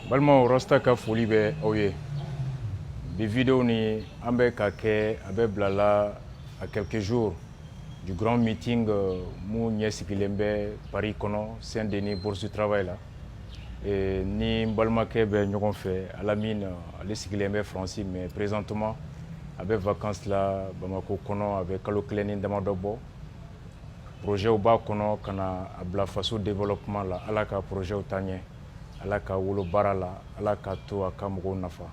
Balma rasta ka foli bɛ aw ye. Bi vidéo ni an bɛ ka kɛ a bɛ bilala à quelques jours du grand meeting mun ɲɛsigilen bɛ Paris kɔnɔ Saint-Denis Bourse du Travail la. Ni n balimakɛ bɛ ɲɔgɔn fɛ Alamine ale sigilen bɛ France mais présentement a bɛ vacances la Bamako kɔnɔ a bɛ kalo kelen ni damadɔ bɔ. Projet b'a kɔnɔ ka na a bila faso développement la Ala ka projet ta ɲɛ. Ala ka wolo baara la, Ala ka to a ka mɔgɔw nafa.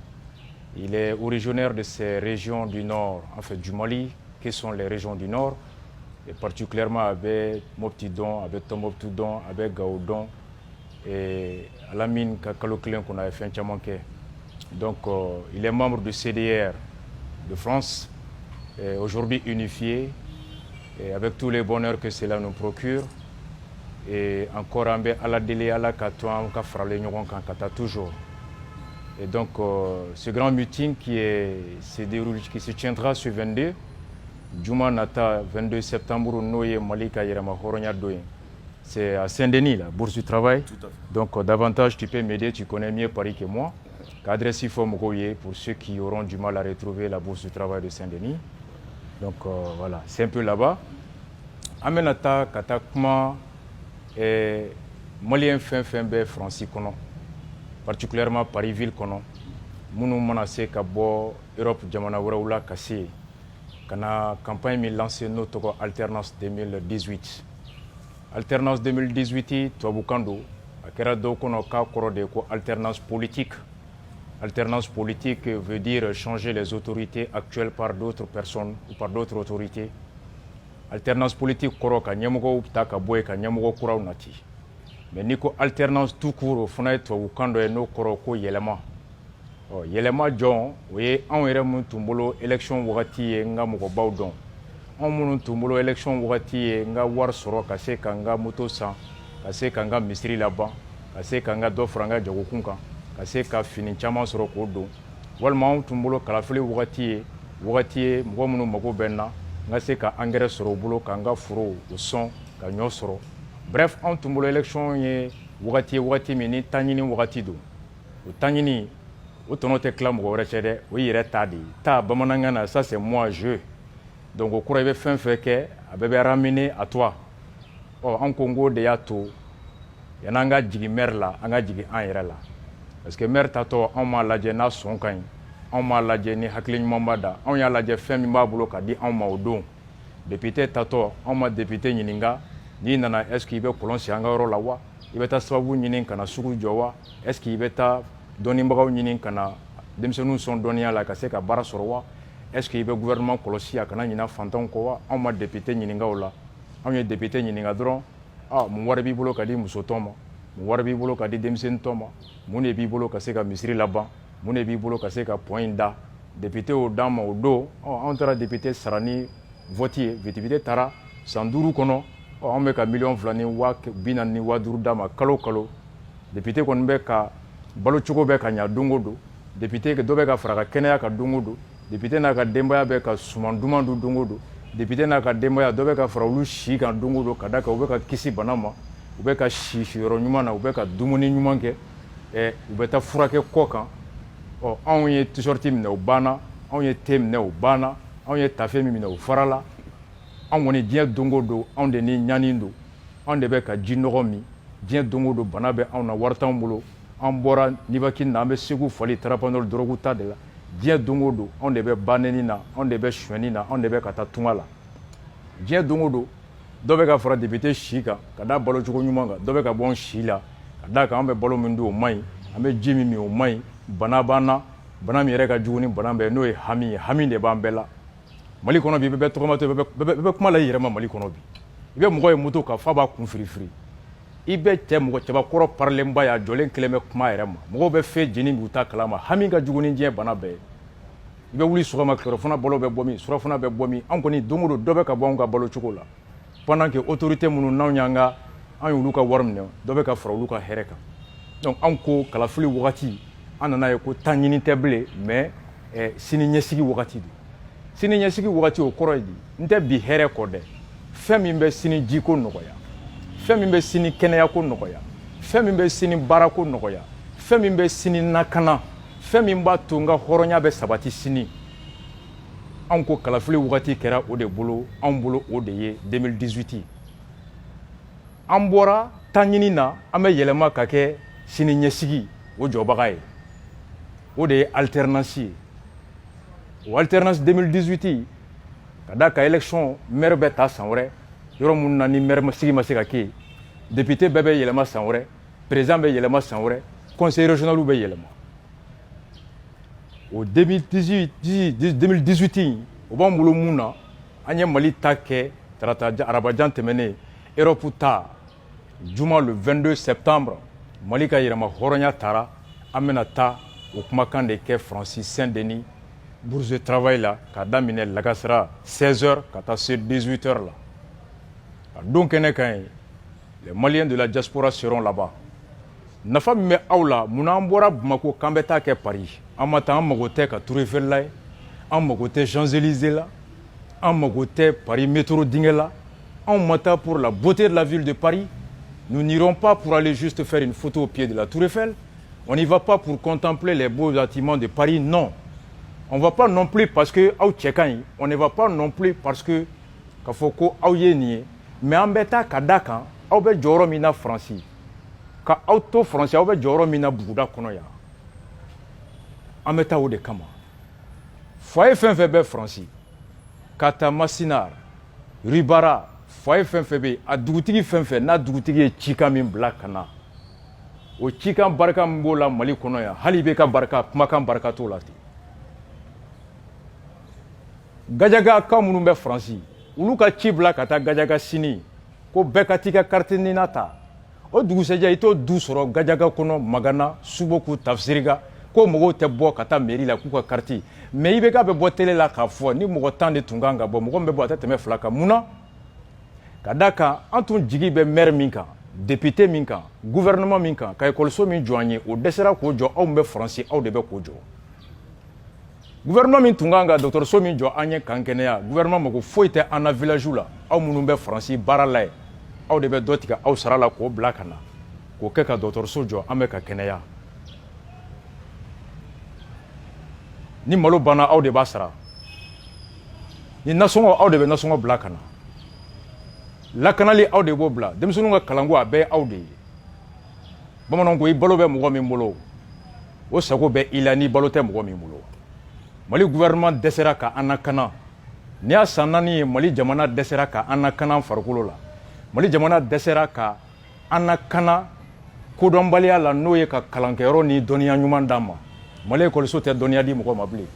Il est originaire de ces régions du nord, en fait du Mali, qui sont les régions du nord, et particulièrement avec Moptidon, avec Tombouctoudon, avec Gaoudon, et Alamine Kakaloklen qu'on avait fait un Tchamanké. Donc il est membre du CDR de France, aujourd'hui unifié, et avec tous les bonheurs que cela nous procure. Et encore un peu à la délai à la katouan ka frale nyogon kan kata toujours. Et donc ce grand meeting qui se tiendra ce 22 Juma Nata 22 septembre Noye Malika Yerama Horonya Doyen. C'est à Saint-Denis la Bourse du Travail. Donc davantage tu peux m'aider, tu connais mieux Paris que moi. Qu'adresse il faut m'goyer pour ceux qui auront du mal à retrouver la Bourse du Travail de Saint-Denis. Donc voilà, c'est un peu là-bas. Amenata katakma et Malien fin be France kono, particulièrement Paris ville kono, munu manase ka bo Europe jamana wala kase kana campagne mi lancé notre alternance 2018. Alternance 2018 to bukando akera do kono ka korode ko alternance politique. Alternance politique veut dire changer les autorités actuelles par d'autres personnes ou par d'autres autorités. Alternance politique koro ka nyamugo ta ka boy ka nyamugo kuraw nati. Mais niko alternance tout court fona to wukando e no koro ko yelema. Yelema jon we an yere mun tumbolo élection wagati e nga mugo bawdon. On mun tumbolo élection wagati e nga war soro ka se ka nga moto san, ka se ka nga misri laban, ka se ka nga do franga jagokunka, ka se ka fini chama soro ko do. Walma on tumbolo kalafili wagati e mugo munu mago benna. Nga se ka engrais soro bolo ka nga furo o son ka nyo soro. Bref, on tumbolo élection ye wagati mi ni tanyini wagati do. O tanyini o tono te klam go recede o yire tadi. Ta bamananga na ça c'est moi je. Donc o kura be fin fait que abebe ramené à toi. En Congo de yato yananga jigi mer la anga jigi an yere la. Parce que mer tato on ma la na son kan. On m'a lajé ni hakli nyumambada on ya lajé femi mabulo ka di on ma odon député tato on ma député nyininga ni nana est-ce qu'il be kolon sianga ro la wa ibeta sababu nyinin kana sugu jowa est-ce qu'il beta doni mbagaw nyinin kana demsenu son donia la ka se ka bara sorwa est-ce qu'il be gouvernement kolosia kana nyina fanton ko wa on ma député nyininga ola on ye député nyininga dron mu wara bi bolo ka di musotoma mu wara bi bolo ka di demsen toma mu ne bi bolo ka se ka misri laban mun bi bolo ka se ka point da député o dama o do on tara député sarani votier député tara sanduru kono on be ka million flani wa binani wa duru dama kalo député kon be ka balo chugo be ka nya dongodo député ke do be ka fraka kenya ka dongodo député na ka demba be ka sumandumandu dongodo député na ka demba do be ka fraulu shi ka dongodo kada ka o be ka kisi banama o be ka shi yoro nyuma na o be ka dumuni nyuma ke o be ta furake kokan on ye t-shirt minɛ o banna on ye thé minɛ o banna on ye tafe minɛ o farala on kɔni diɲɛ dongo don on de ni ɲani don on de bɛ ka ji nɔgɔ min diɲɛ dongo don bana bɛ anw na wari t'anw bolo an bɔra Nivaki na an bɛ Segu fali Tarapanol dɔrɔgu ta de la diɲɛ dongo don on de bɛ baneni na on de bɛ suɲɛni na on de bɛ ka taa tunga la diɲɛ dongo don dɔ bɛ ka fara député si kan ka da balo cogo ɲuman kan dɔ bɛ ka bɔ an si la ka da kan an bɛ balo min dun o man ɲi an bɛ ji min o man ɲi bana banna bana mi yɛrɛ ka jugu ni bana bɛɛ n'o ye hami ye hami de b'an bɛɛ la Mali kɔnɔ bi bɛɛ tɔgɔmatɔ bɛɛ kuma la i yɛrɛ ma Mali kɔnɔ bi i bɛ mɔgɔ ye moto ka fa b'a kun firifiri i bɛ cɛ mɔgɔ cɛbakɔrɔ parilenba ya jɔlen kelen bɛ kuma yɛrɛ ma mɔgɔw bɛ fɛn jeni b'u ta kalama hami ka jugu ni diɲɛ bana bɛɛ i bɛ wuli sɔgɔma kilorofana balo bɛ bɔ min surafana bɛ bɔ min an kɔni don o don dɔ bɛ ka bɔ anw ka balo cogo la pendant que autorité minnu n'anw y'an ka an y'olu ka wari minɛ dɔ bɛ ka fara olu ka hɛrɛ kan donc anw ko kalafili wagati an nana ye ko tan ɲini tɛ bilen mais sini ɲɛsigi wagati don sini ɲɛsigi wagati o kɔrɔ ye di n tɛ bi hɛrɛ kɔ dɛ fɛn min bɛ sini jiko nɔgɔya fɛn min bɛ sini kɛnɛyako nɔgɔya fɛn min bɛ sini baarako nɔgɔya fɛn min bɛ sini nakana fɛn min b'a to n ka hɔrɔnya bɛ sabati sini anw ko kalafili wagati kɛra o de bolo anw bolo o de ye 2018 an bɔra tan ɲini na an bɛ yɛlɛma ka kɛ sini ɲɛsigi o jɔbaga ye o de ye alternance ye o alternance 2018 ka da ka élection maire bɛ ta san wɛrɛ yɔrɔ minnu na ni maire sigi ma se ka kɛ député bɛɛ bɛ yɛlɛma san wɛrɛ président bɛ yɛlɛma san wɛrɛ conseil régional bɛ yɛlɛma o 2018 o b'an bolo mun na an ye Mali ta kɛ arabajan tɛmɛnen Europe ta juma le 22 septembre Mali ka yɛrɛma hɔrɔnya taara an bɛna taa o kumakan de kɛ Francis Saint-Denis bourse de travail la ka daminɛ lagasara 16h ka taa se 18h la a don kɛnɛ kan ye les Maliens de la diaspora seront là-bas nafa min bɛ aw la munna an bɔra Bamako k'an bɛ taa kɛ Paris an ma taa an mago tɛ ka Tour Eiffel la ye an mago tɛ Champs-Élysées la an mago tɛ Paris métro dingɛ la an ma taa pour la beauté de la ville de Paris. Nous n'irons pas pour aller juste faire une photo au pied de la Tour Eiffel. On n'y va pas pour contempler les beaux bâtiments de Paris, non. On ne va pas non plus parce que on ne va pas non plus parce que Kafoko Aouyeni, mais en bêta Kadakan, Aube Joro Mina Franci. Ka auto français, Aube Joro Mina Bouda Konoya. En bêta ou de Kama. Foyer Fenfebe Franci. Kata Massinar, Ribara, Foyer Fenfebe, a Doutigi Fenfe, na Doutigi Chika min Blakana. O Chika Baraka Mbola Mali Konoya, Halibeka Baraka, Makan Baraka Tolati. Gajaga ka minnu bɛ Faransi olu ka ci bila ka taa Gajaga sini ko bɛɛ ka t'i ka carte ninata o dugusɛjɛ i t'o du sɔrɔ Gajaga kɔnɔ Magana Suboku Tafsiriga ko mɔgɔw tɛ bɔ ka taa mairie la k'u ka carte mais IBK bɛ bɔ télé la k'a fɔ ni mɔgɔ 10 de tun kan ka bɔ mɔgɔ min bɛ bɔ a tɛ tɛmɛ 2 kan mun na ka da kan an tun jigi bɛ maire min kan député min kan gouvernement min kan ka école min jɔ an ye o dɛsɛra k'o jɔ aw min bɛ Faransi aw de bɛ k'o jɔ gouvernement min tun kan ka dɔgɔtɔrɔso min jɔ an ye kan kɛnɛya gouvernement mago foyi tɛ an na village la aw minnu bɛ Faransi baara la ye aw de bɛ dɔ tigɛ aw sara la k'o bila ka na k'o kɛ ka dɔgɔtɔrɔso jɔ an bɛ ka kɛnɛya ni malo banna aw de b'a sara ni nasɔngɔ aw de bɛ nasɔngɔ bila ka na lakanali aw de b'o bila denmisɛnninw ka kalanko a bɛɛ ye aw de ye bamananw ko i balo bɛ mɔgɔ min bolo o sago bɛ i la ni balo tɛ mɔgɔ min bolo Mali gouvernement dɛsɛra ka an lakana ni y'a san 4 ye Mali jamana dɛsɛra ka an lakana farikolo la Mali jamana dɛsɛra ka an lakana kodɔnbaliya la n'o ye ka kalankɛyɔrɔ ni dɔnniya ɲuman d'an ma Mali école tɛ dɔnniya di mɔgɔ ma bilen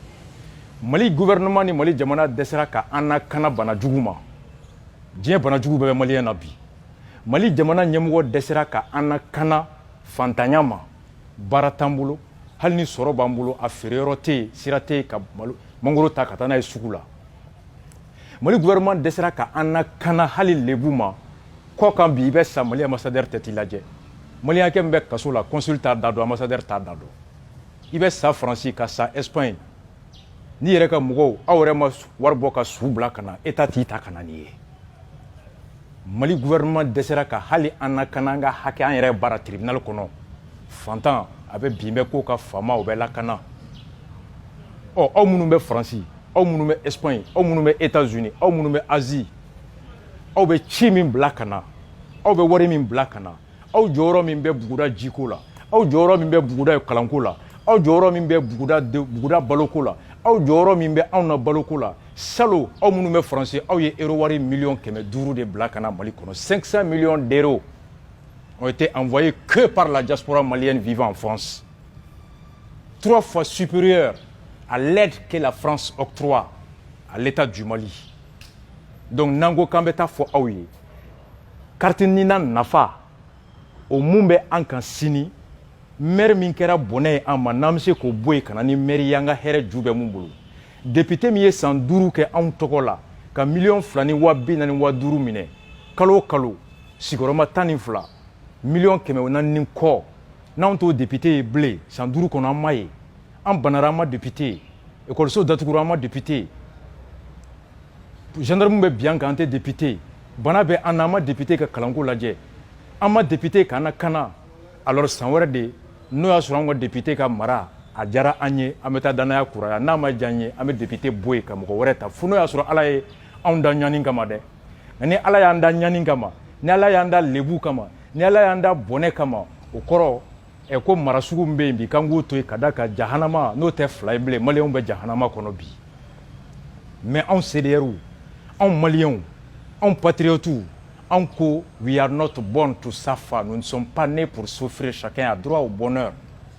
Mali gouvernement ni Mali jamana dɛsɛra ka an lakana bana jugu ma diɲɛ bana jugu bɛɛ bɛ maliyɛn na bi Mali jamana ɲɛmɔgɔ dɛsɛra ka an lakana fantanya ma baara t'an bolo hali ni sɔrɔ b'an bolo a feereyɔrɔ tɛ yen sira tɛ yen ka mangoro ta ka taa n'a ye sugu la Mali gouvernement dɛsɛra ka an lakana hali lebu ma kɔ kan bi i bɛ sa Mali ambassadeur tɛ t'i lajɛ maliyɛnkɛ min bɛ kaso la consul t'a da dɔn ambassadeur t'a da dɔn i bɛ sa Faransi ka sa Espagne n'i yɛrɛ ka mɔgɔw aw yɛrɛ ma wari bɔ ka su bila ka na État t'i ta ka na n'i ye Mali gouvernement dɛsɛra ka hali an lakana an ka hakɛ an yɛrɛ baara tribunal kɔnɔ fantan a bɛ bin bɛ ko ka fama o bɛ lakana aw minnu bɛ Faransi aw minnu bɛ Espagne aw minnu bɛ États-Unis aw minnu bɛ Asie aw bɛ ci min bila ka na aw bɛ wari min bila ka na aw jɔyɔrɔ min bɛ buguda jiko la aw jɔyɔrɔ min bɛ buguda kalanko la aw jɔyɔrɔ min bɛ buguda baloko la aw jɔyɔrɔ min bɛ anw na baloko la salo aw minnu bɛ Faransi aw ye euro wari miliyɔn 500 de bila ka na Mali kɔnɔ 500 millions d'euros ont été envoyés que par la diaspora malienne vivant en France. 3 fois supérieur à l'aide que la France octroie à l'État du Mali. Donc, Nango Kambeta fo aouye. Kartinina nafa. Au mumbe ankan sini. Mer minkera bonnet en manamse ko boy kanani meri yanga here jube mumbulu. Député miye san duru ke an tokola. Ka million flani wabi nani waduru mine. Kalo kalo. Sigoroma tanifla. Million kɛmɛ o naani kɔ n'anw t'o député ye bilen san 5 kɔnɔ an ma ye an banara an ma député école datugura an ma député gendarme bɛ bi an kan an tɛ député bana bɛ an na an ma député ka kalanko lajɛ an ma député k'an lakana alors san wɛrɛ de n'o y'a sɔrɔ an ka député ka mara a diyara an ye an bɛ taa danaya kuraya n'a ma diya an ye an bɛ député bɔ yen ka mɔgɔ wɛrɛ ta fo n'o y'a sɔrɔ ala ye anw da ɲani kama dɛ nka ni ala y'an da ɲani kama ni ala y'an da lebu kama ni ala y'an da bɔnɛ kama o kɔrɔ ko mara sugu min bɛ yen bi k'an k'o to yen ka da ka jahanama n'o tɛ fila ye bilen maliyɛnw bɛ jahanama kɔnɔ bi mais anw CDR anw maliyɛnw anw patriotes anw ko we are not born to suffer, nous ne sommes pas nés pour souffrir, chacun a droit au bonheur,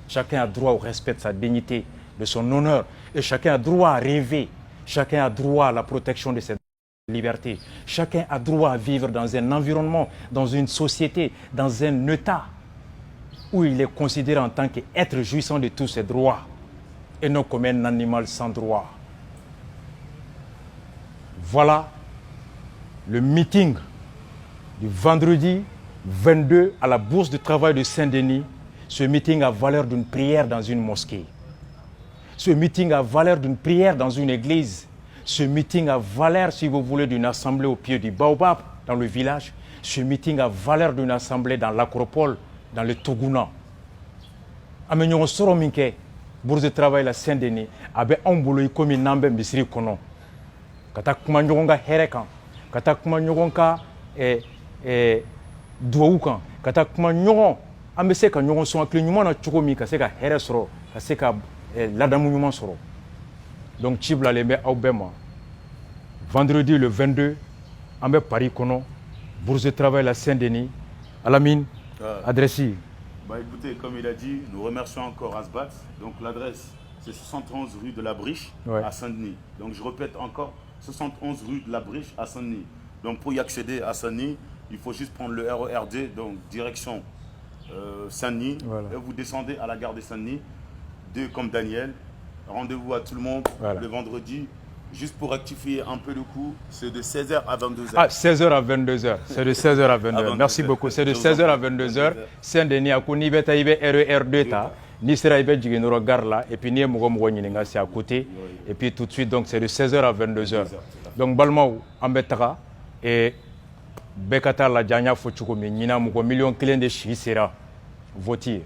chacun a droit au respect de sa dignité, de son honneur, et chacun a droit à rêver, chacun a droit à la protection de ses libertés, chacun a droit à vivre dans un environnement, dans une société, dans un état où il est considéré en tant qu'être jouissant de tous ses droits et non comme un animal sans droit. Voilà le meeting du vendredi 22 à la Bourse du Travail de Saint-Denis. Ce meeting a valeur d'une prière dans une mosquée. Ce meeting a valeur d'une prière dans une église. Ce meeting a valeur, si vous voulez, d'une assemblée au pied du Baobab, dans le village. Ce meeting a valeur d'une assemblée dans l'Acropole, dans le Toguna. Amenyon soro minke, Bourse de Travail la Saint-Denis, abe ambolo ikomi nambe misiri kono. Kata kuma nyogonga herekan, kata kuma nyogonga duwawu kan, kata kuma nyogon, ambe se ka nyogon son akli nyuma na chogo mi ka se ka here soro, ka se ka ladamu nyuma soro. Donc Tchibla lembe au bema. Vendredi le 22, ambe Paris kono, Bourse de Travail la Saint-Denis, Alamine, adresse. Bah écoutez, comme il a dit, nous remercions encore Asbat. Donc l'adresse, c'est 71 rue de la Briche à Saint-Denis. Donc je répète encore, 71 rue de la Briche à Saint-Denis. Donc pour y accéder à Saint-Denis, il faut juste prendre le RERD, donc direction Saint-Denis. Voilà. Et vous descendez à la gare de Saint-Denis, 2 comme Daniel. Rendez-vous à tout le monde le vendredi. Juste pour rectifier un peu le coup, c'est de 16h à 22h. Ah, 16h à 22h. C'est de 16h à 22h. Merci beaucoup. C'est de 16h à 22h. Saint-Denis, à Kouni, Beta, RER2, ni sera ibe jiginoro gare là, et puis ni mogo mogo nyininga, c'est à côté. Et puis tout de suite, donc c'est de 16h à 22h. Donc, Balmao, Ambetara, et Bekata la Djanya Fochukomi, Nina Mogo, million de Chi sera voté.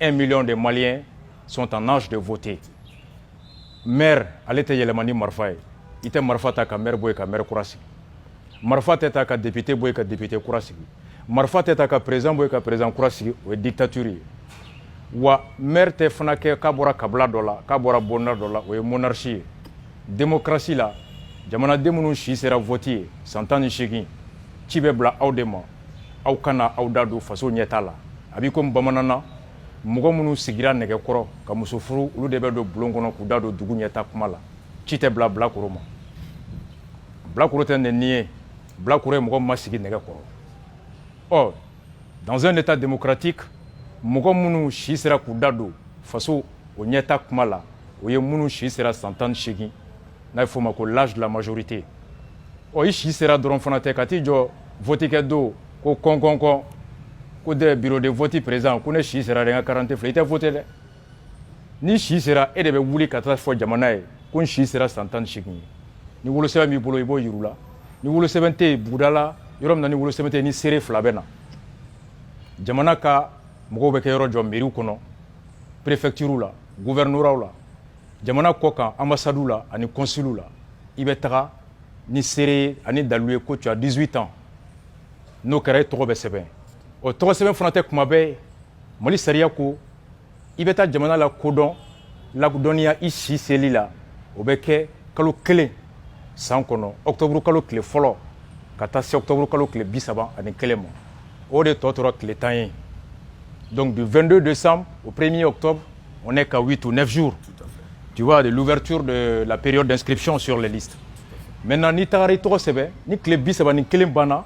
1 million de Maliens sont en âge de voter. Maire, elle était Yelemani Marfa. Il était Marfa taka maire boy ka maire Kourasi. Marfa était ka député boy ka député Kourasi. Marfa était ka président boy ka président Kourasi ou dictature. Wa maire te fanake ka bora kabla dola, ka bora bonheur dola ou monarchie. Démocratie là, jamana demunu chi sera voté, santani chegi. Tibebla audema, au kana audado faso nyetala. Abi comme bamanana mɔgɔ minnu sigira nɛgɛkɔrɔ ka muso furu olu de bɛ don bulon kɔnɔ k'u da don dugu ɲɛta kuma la ci tɛ bila bilakoro ma bilakoro tɛ nɛni ye bilakoro ye mɔgɔ min ma sigi nɛgɛkɔrɔ ɔ dans un état démocratique mɔgɔ minnu si sera k'u da don faso o ɲɛta kuma la o ye minnu si sera san 18 n'a ye fɔ o ma ko l'âge de la majorité ɔ i si sera dɔrɔn fana tɛ ka t'i jɔ vote kɛ don ko kɔn ko de bureau de vote présent ko ne si sera de 40 fila ite voté dɛ ni si sera e de bɛ wuli ka taa fɔ jamana ye ko n si sera san 18 ni wolosɛbɛn b'i bolo i b'o yir'u la ni wolosɛbɛn tɛ yen buguda la yɔrɔ min na ni wolosɛbɛn tɛ yen ni seere fila bɛ na jamana ka mɔgɔw bɛ kɛ yɔrɔ jɔ mairie kɔnɔ préfecture la gouverneur la jamana kɔ kan ambassade la ani consul la i bɛ taga ni seere ani dalu ye ko tu as 18 ans n'o kɛra e tɔgɔ bɛ sɛbɛn o tɔgɔ sɛbɛn fana tɛ kuma bɛɛ mali sariya ko i bɛ taa jamana la kodɔn lakodɔnniya i si seli la o bɛ kɛ kalo 1 san kɔnɔ octobre kalo tile fɔlɔ ka taa se octobre kalo tile 31 ma o de tɔ tora tile 10 ye donc du 22 décembre au 1er octobre on est qu'à 8 ou 9 jours tu vois de l'ouverture de la période d'inscription sur les listes maintenant ni tagara i tɔgɔ sɛbɛn ni tile 31 banna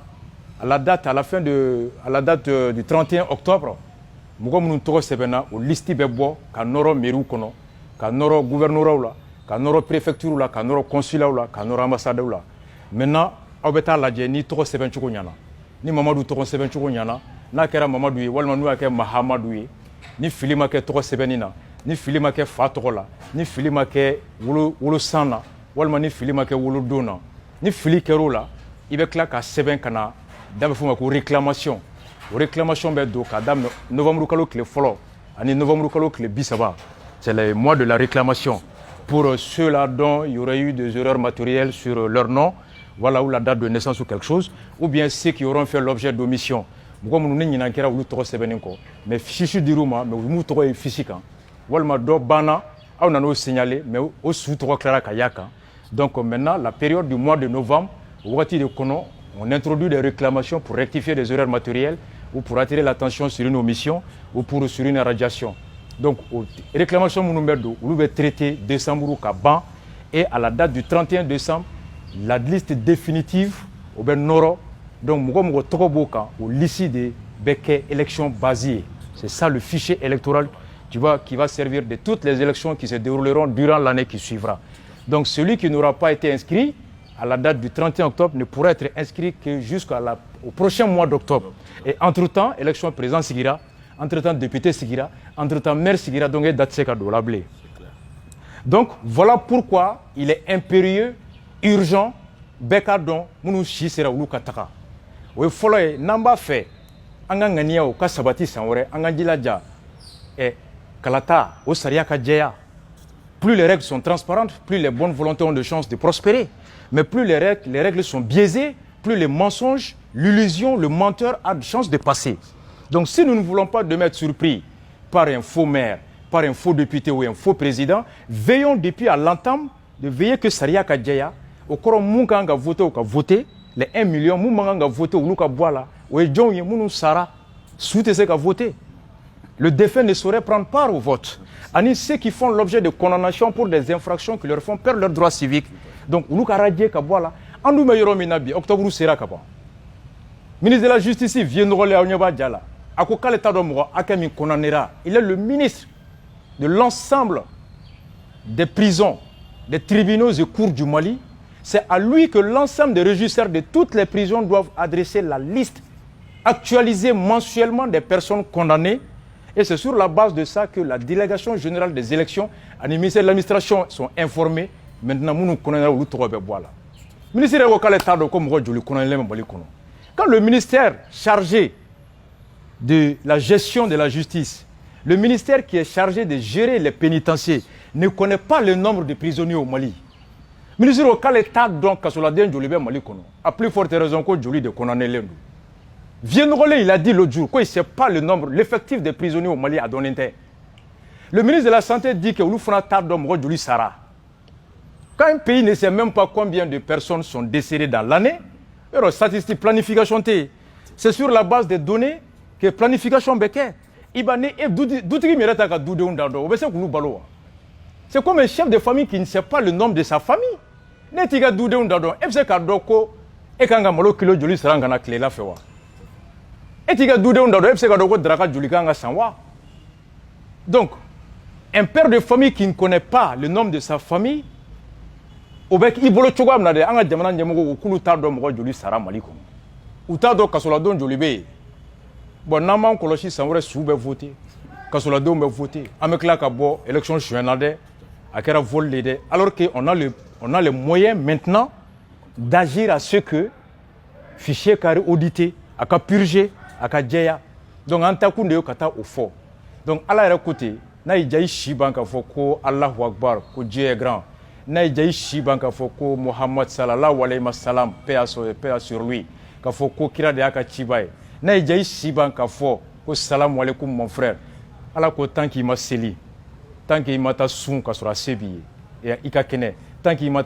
à la date du 31 octobre, mɔgɔ minnu tɔgɔ sɛbɛnna o listi bɛ bɔ ka nɔrɔ mairie kɔnɔ, ka nɔrɔ gouverneur la, ka nɔrɔ préfecture la, ka nɔrɔ consulat la, ka nɔrɔ ambassade la. Maintenant, aw bɛ taa lajɛ ni tɔgɔ sɛbɛn cogo ɲana. Ni Mamadu tɔgɔ sɛbɛn cogo ɲana, n'a kɛra Mamadu ye walima n'u y'a kɛ Mahamadu ye, ni fili ma kɛ tɔgɔ sɛbɛnni na, ni fili ma kɛ fa tɔgɔ la, ni fili ma kɛ wolosan na, walima ni fili ma kɛ wolodon na, ni fili kɛr'o la, i bɛ tila ka sɛbɛn ka na da bɛ fɔ ma ko réclamation o réclamation bɛ don ka daminɛ novembre kalo tile fɔlɔ en novembre, c'est le mois de la réclamation. Pour ceux-là dont il y aurait eu des erreurs matérielles sur leur nom, voilà, ou la date de naissance ou quelque chose, ou bien ceux qui auront fait l'objet d'omission. Mais fichu du Rouma, mais vous trouvez physique. Voilà, bana, on a signalé, mais au sous-trois clara kayaka. Donc maintenant, la période du mois de novembre, on introduit des réclamations pour rectifier des erreurs matérielles ou pour attirer l'attention sur une omission ou pour sur une radiation. Donc, les réclamations nous va traiter décembre Kaban et à la date du 31 décembre, la liste définitive au Ben Noro, donc Mougo Tokoboka, au lycée de Beke élections basées. C'est ça le fichier électoral qui va servir de toutes les élections qui se dérouleront durant l'année qui suivra. Donc, celui qui n'aura pas été inscrit à la date du 31 octobre ne pourra être inscrit que jusqu'au prochain mois d'octobre. Et entre-temps, élection président Sigira, entre-temps député Sigira, entre-temps maire Sigira, donc date seka do la blé. Donc voilà pourquoi il est impérieux, urgent, bekadon, munu shisera ulu kataka. Oui, follow namba fait, angangania ou kasabati sanwore, angandilaja et kalata, au saria kajeya. Plus les règles sont transparentes, plus les bonnes volontés ont de chances de prospérer. Mais plus les règles sont biaisées, plus les mensonges, l'illusion, le menteur a de chances de passer. Donc si nous ne voulons pas de mettre surpris par un faux maire, par un faux député ou un faux président, veillons depuis à l'entame de veiller que Saria Kadjaya, au courant Moukanga voté ou voté, les 1 million, Moukanga voté ou Luka Boala, ou John Yemounou Sara, souhaité ce qu'a voté. Le défunt ne saurait prendre part au vote. Ani ceux qui font l'objet de condamnation pour des infractions qui leur font perdre leurs droits civiques. Donc, Luka Radje Kaboala, Andou Mayoro Minabi, octobre Sera Kaba. Ministre de la Justice, viendra à Onyaba Djala. Akoka l'État d'Omro, Akami Konanera. Il est le ministre de l'ensemble des prisons, des tribunaux et cours du Mali. C'est à lui que l'ensemble des régisseurs de toutes les prisons doivent adresser la liste actualisée mensuellement des personnes condamnées. Et c'est sur la base de ça que la délégation générale des élections et les ministères de l'administration sont informés. Maintenant, nous connaissons le tour de bois. Quand le ministère chargé de la gestion de la justice, le ministère qui est chargé de gérer les pénitenciers, ne connaît pas le nombre de prisonniers au Mali. Le ministère local est donc Mali, à plus forte raison que Joli de Konané Lendu. Vienrolé, il a dit l'autre jour qu'il ne sait pas le nombre, l'effectif des prisonniers au Mali à Donente. Le ministre de la Santé dit que Oulufana Tardom Rodjuli Sara. Quand un pays ne sait même pas combien de personnes sont décédées dans l'année, statistique, planification, c'est sur la base des données que planification béquet. C'est comme un chef de famille qui ne sait pas le nombre de sa famille. Donc, un père de famille qui ne connaît pas le nombre de sa famille, il bolo chogo amna de anga jamana nyamugo kulu tardo mo joli sara malikum utado kasola don joli be bon nama koloshi sanwre soube voter kasola don be voter amekla ka bo élection juinade akera volé de alors que on a les moyens maintenant d'agir à ce que fichier carré audité aka purger aka jeya donc antakunde yo kata au fort donc ala era côté na ijai shibanka foko Allahu akbar ko Dieu est grand. Naïjaï Shiban Kafoko, Mohamed Sallallahu alayhi wa sallam, paix sur lui, Kafoko Kira de Aka Chibaye. Naïjaï Shiban Kafo, Salam alaikum mon frère. Alors que tant qu'il m'a scellé, tant qu'il m'a soun Kasura Sebi, et Ika Kene, tant qu'il m'a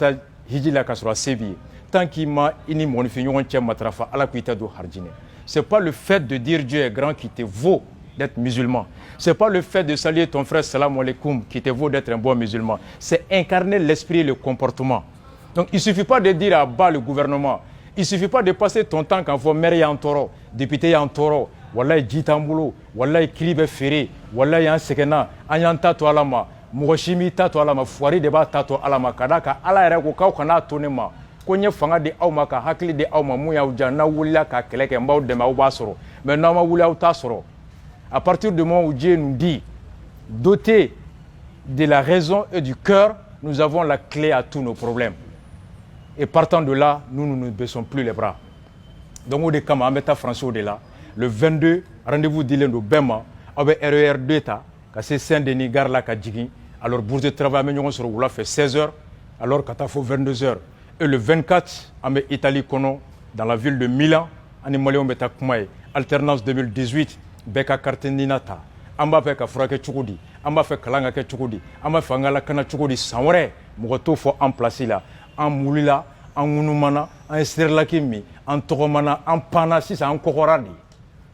Hijila Kasura Sebi, tant qu'il m'a ini mon fignon tient matrafa, ala kuita do hardine. C'est pas le fait de dire Dieu est grand qui te vaut d'être musulman. Ce n'est pas le fait de saluer ton frère salam alaikum qui te vaut d'être un bon musulman. C'est incarner l'esprit et le comportement. Donc il ne suffit pas de dire à bas le gouvernement. Il ne suffit pas de passer ton temps quand il faut maire en taureau, député en taureau, wallahi jitambulo, wallahi kribe ferré, wallahi en sekena, anyan tato alama, mouroshimi tato alama, foiri deba tato alama, kadaka, ala ereko kaukana tonema. Konye fanga de auma ka hakli de auma mouya uja na wula ka keleke mbao de maubasoro. Mais non ma wula utasoro. À partir du moment où Dieu nous dit, doté de la raison et du cœur, nous avons la clé à tous nos problèmes. Et partant de là, nous ne baissons plus les bras. Donc, au décama, François de là, le 22, rendez-vous d'Ilendo Bema, avec RER 2, ka se Saint-Denis gare la ka jigin. Alors bourse de travail ɲɔgɔn sɔrɔ wula fɛ 16h alors ka taa fo 22h. Et le 24 an bɛ Italie kɔnɔ dans la ville de Milan ani maliyɛnw bɛ taa kuma ye alternance 2018 bɛɛ ka carte nina ta. An b'a fɛ ka furakɛ cogo di, an b'a fɛ kalan ka kɛ cogo di, an b'a fɛ an ka lakana cogo di san wɛrɛ mɔgɔ t'o fɔ an place la. An mulila, an ŋunumana, an ye serelaki min, an tɔgɔmana, an panna sisan an kɔgɔra de.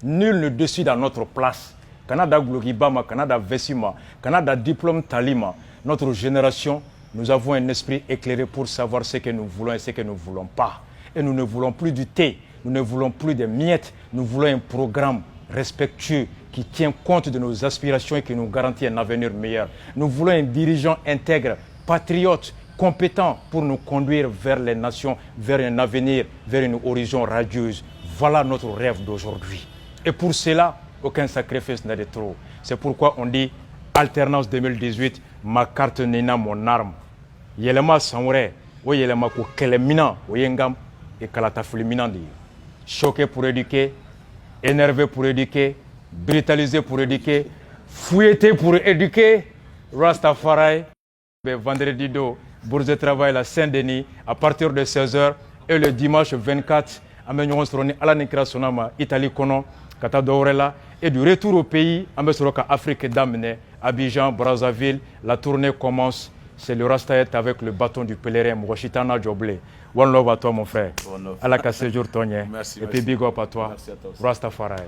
Nul ne décide à notre place. Kana da gulokiba ma, kana da vesti ma, kana da diplôme tali ma. Notre génération, nous avons un esprit éclairé pour savoir ce que nous voulons et ce que nous ne voulons pas. Et nous ne voulons plus du thé, nous ne voulons plus des miettes, nous voulons un programme respectueux qui tient compte de nos aspirations et qui nous garantit un avenir meilleur. Nous voulons un dirigeant intègre, patriote, compétent pour nous conduire vers les nations, vers un avenir, vers une horizon radieuse. Voilà notre rêve d'aujourd'hui. Et pour cela, aucun sacrifice n'est de trop. C'est pourquoi on dit alternance 2018, ma carte nina mon arme. Yelema sanwere, o yelema ko kelemina, o yengam et kalata filiminandi. Choqué pour éduquer, énervé pour éduquer, brutalisé pour éduquer, fouetté pour éduquer. Rastafari, vendredi do, bourse de travail à Saint-Denis à partir de 16h et le dimanche 24, à la Sonama, Italie Kono, Kata Dorela, et du retour au pays, à Afrique d'Amene, Abidjan, Brazzaville. La tournée commence. C'est le Rastaet avec le bâton du pèlerin, Mouachitana Djoblé. One love à toi, mon frère. À la casse jour, Tony. Et puis big up à toi. Rastafari.